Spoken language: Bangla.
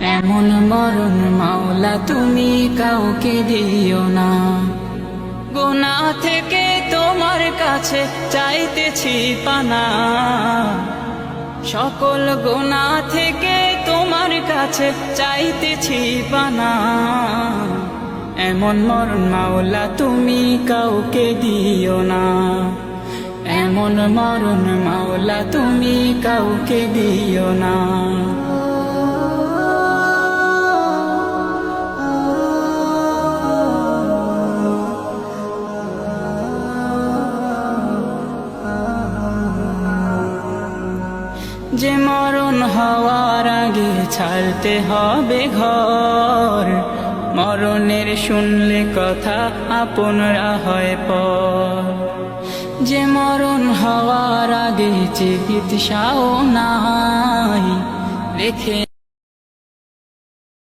এমন মরণ মাওলা তুমি কাউকে দিও না। গুনাহ থেকে তোমার কাছে চাইতেছি পানা, সকল গুনাহ থেকে তোমার কাছে চাইতেছি পানা। এমন মরণ মাওলা তুমি কাউকে দিও না। এমন মরণ মাওলা তুমি কাউকে দিও না। যে মরণ হওয়ার আগে ছাড়তে হবে ঘর, মরণের শুনলে কথা আপনরা হয় পর। যে মরণ হওয়ার আগে চিকিৎসাও নাই, রেখে